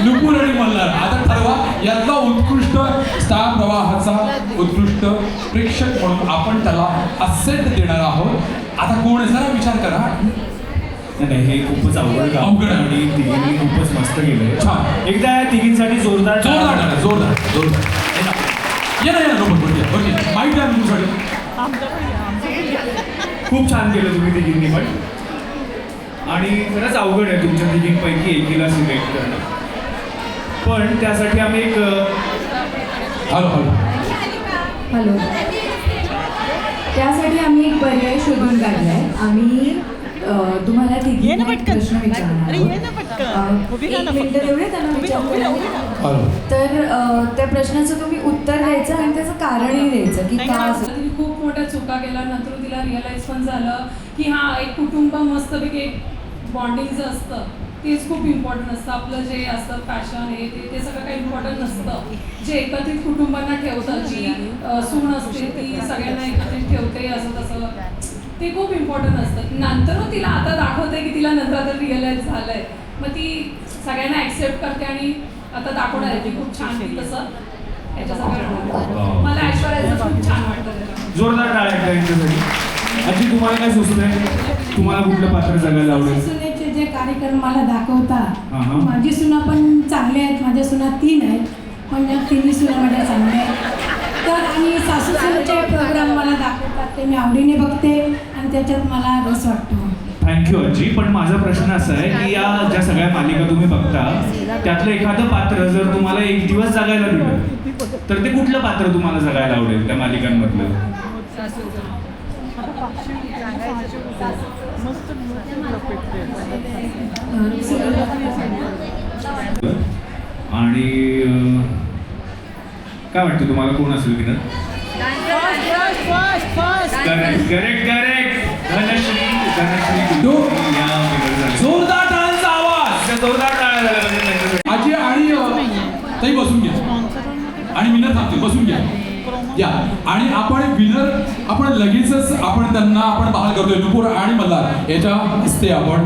नुपूर आणि मल्हार. आता ठरवा यातला उत्कृष्ट स्टार प्रवाहाचा उत्कृष्ट प्रेक्षक म्हणून आपण त्याला असेट देणार आहोत. आता कोण जरा विचार करा. नाही हे खूपच अवघड अवघड आहे. आणि तिघींनी खूपच मस्त केलंय. छान. एकदा या तिघींसाठी जोरदार जोरदार जोरदार जोरदार. ये ना ओके माईक द्या तुमच्यासाठी. खूप छान केलं तुम्ही तिघींनी पण. आणि खरंच अवघड आहे तुमच्या तिघींपैकी एकीला सिलेक्ट करणं. पण त्यासाठी आम्ही एक हॅलो त्यासाठी आम्ही एक पर्याय शोधून काढला आहे. आम्ही तुम्हाला तिघींना एक प्रश्न विचारणार आहोत. 1 मिनिट एवढे त्यांना विचारलं तर त्या प्रश्नाचं तुम्ही उत्तर द्यायचं आणि त्याचं कारणही द्यायचं की का असं. तिने खूप मोठ्या चुका केल्या. नंतर तिला रिअलाइज पण झालं की हा एक कुटुंब मस्तपैकी एक बॉन्डिंगचं असतं तेच खूप इम्पॉर्टंट असतं. आपलं जे असतं फॅशन हे ते सगळं काही इम्पॉर्टंट नसतं. जे एकत्रित कुटुंबांना ठेवतं, जी सून असते ती सगळ्यांना एकत्रित ठेवते असं तसं, ते खूप इम्पॉर्टंट असतं. नंतर तिला आता दाखवते की तिला नंतर आता रिअलाइज झालंय. मग ती सगळ्यांना ॲक्सेप्ट करते आणि आता दाखवणार आहे ती खूप छान ती तसं याच्या सगळं. मला ऐश्वर्याचं खूप छान वाटतं. जोरदार टाळ्या त्यांच्यासाठी. आजी तुम्हाला काय सुचतंय? तुम्हाला कुठलं पात्र जगायला आवडेल? सुनेचे जे कार्यक्रम मला दाखवतात हा. माझी सुना पण चांगली आहेत. माझ्या सुना 3 आहेत पण या 3 सुना माझ्या चांगल्या आहेत. तर आणि सासू सुनेचे प्रोग्राम मला दाखवतात ते मी आवडीने बघते आणि त्याच्यात मला रस वाटतो. थँक्यू आजी. पण माझा प्रश्न असा आहे की या ज्या सगळ्या मालिका तुम्ही बघता त्यातलं एखादं पात्र जर तुम्हाला एक दिवस जगायला दिलं तर ते कुठलं पात्र तुम्हाला जगायला आवडेल त्या मालिकांमधलं? आणि काय वाटतं तुम्हाला कोण असेल विनर? करेक्ट. धनश्री जोरदार टाळ्यांचा आवाज. जोरदार टाळ्या झाल्या म्हणजे त्यांच्यासाठी. आजी आणि ताई बसून घ्या आणि विनर थांबते. बसून घ्या या. आणि आपण विनर आपण लगेचच आपण त्यांना आपण बहाल करतोय. नुपूर आणि मल्हार याच्या हस्ते आपण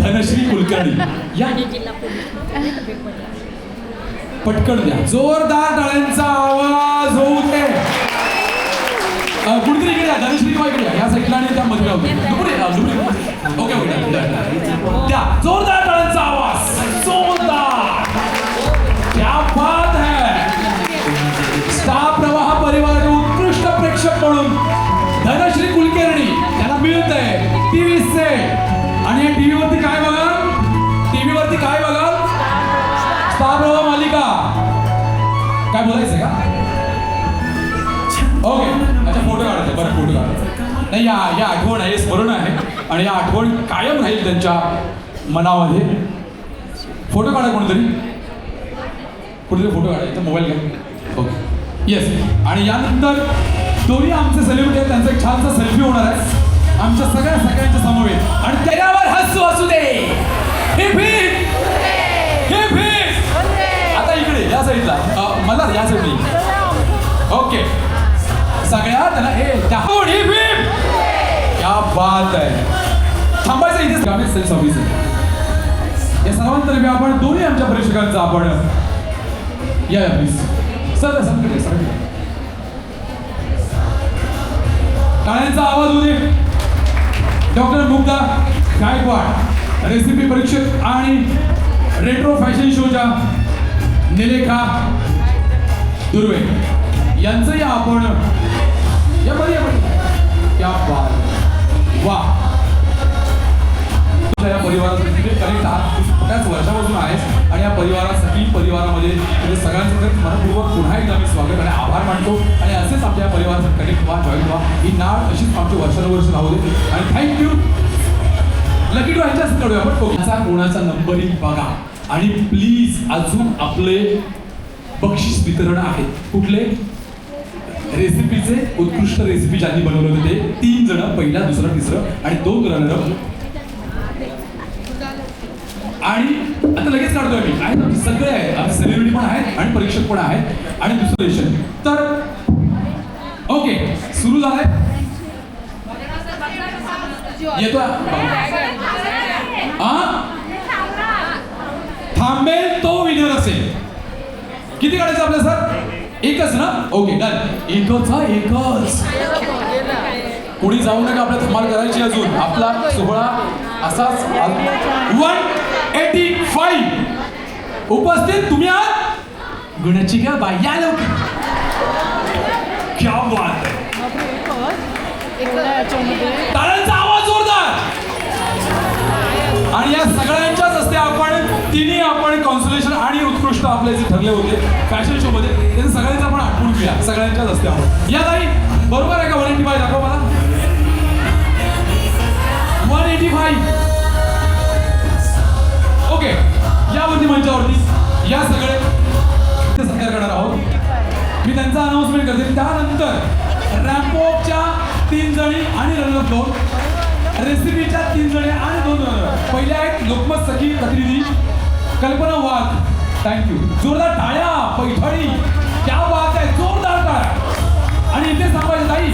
धनश्री कुलकर्णी या. पटकन द्या. जोरदार टाळ्यांचा आवाज होऊ दे. कुठेतरी इकडे या धनश्री किंवा इकडे या साईडला आणि त्या मध्ये ओके त्या जोरदार टाळ्यांचा आवाज जोरदार क्या बात है स्टार प्रवाह परिवाराचे उत्कृष्ट प्रेक्षक म्हणून धनश्री कुलकर्णी त्यांना मिळत आहे टीव्ही सेट आणि या टीव्ही वरती काय बघा टीव्ही वरती काय बघा स्टार प्रवाह मालिका काय बोलायचं का ओके अच्छा फोटो काढायचा बरं फोटो काढायचा नाही या आठवण आहे स्मरण आहे आणि या आठवण कायम राहील त्यांच्या मनामध्ये फोटो काढा कोणीतरी फोटो काढायचा मोबाईल घ्या ओके येस आणि यानंतर दोन्ही आमचे सेलिब्रिटी आहेत त्यांचा एक छानसा सेल्फी होणार आहे आमच्या सगळ्यांच्या समवेत आणि त्याच्यावर हसू असू दे हिप हिप हिप हिप आता इकडे या साईडला मला या साईडला ओके सगळ्या त्याला हिप हिप क्या बात आहे थांबायचं इथेच आम्ही सेल्स ऑफिसर या सर्वांतर्फे आपण दोन्ही आमच्या प्रेक्षकांचा आपण या प्लीज सर टाळ्यांचा आवाज होऊ दे डॉक्टर मुग्धा गायकवाड रेसिपी परीक्षक आणि रेट्रो फॅशन शोच्या निलेखा दुर्वे यांचंही आपण यामध्ये क्या बात वा या परिवारासाठी कनेक्ट आहात त्याच वर्षापासून आहेस आणि या परिवारासाठी परिवारामध्ये म्हणजे सगळ्यांचं मनपूर्वक पुन्हा एकदा मी स्वागत आणि आभार मानतो आणि असेच आमच्या परिवारासाठी कनेक्ट व्हा जॉईन व्हा ही नाळ अशीच आमची वर्षानुवर्ष राहू दे आणि थँक्यू लकी ड्रॉ ह्याच्याच काढूया आपण कोणाचा नंबरिंग बघा आणि प्लीज अजून आपले बक्षीस वितरण आहे कुठले रेसिपीचे उत्कृष्ट रेसिपी ज्यांनी बनवले होते ते 3 जण पहिला दुसरा तिसरं आणि 2 रनर आणि आता लगेच काढतोय मी आहेत आमचे सगळे आहेत आमचे सेलिब्रिटी पण आहेत आणि परीक्षक पण आहेत आणि दुसरं सेशन तर ओके सुरू झालंय येतो थांबेल तो विनर असेल किती काढायचं आपलं सर एकच ना ओके डन एकच कोणी जाऊ नका आपल्या धमाल करायची अजून आपला सोहळा असाच 185 उपस्थित तुम्ही आहात गुणाची का बाई या लवकर क्या बात आहे टाळ्यांचा आवाज जोरदार आणि या सगळ्यांच्याच हस्ते आपण तिन्ही आपण कॉन्सोलेशन आणि उत्कृष्ट आपले जे ठरले होते फॅशन शो मध्ये त्यांचं सगळ्यांचं आपण आठवून घेऊया सगळ्यांच्याच हस्ते आपण या ताई बरोबर आहे का 185 दाखव मला 185 ओके यावरती मंचावरती या सगळे सत्कार करणार आहोत मी त्यांचा अनाउन्समेंट करते त्यानंतर रॅम्पॉकच्या 3 जणी आणि रनर 2 रेसिपीच्या 3 जणी आणि 2 रनर पहिले आहेत लोकमत सखी प्रतिनिधी कल्पना वाघ थँक्यू जोरदार टाळ्या पैठणी क्या बात आहे जोरदार टाळ्या आणि इथे सांगायचं ताई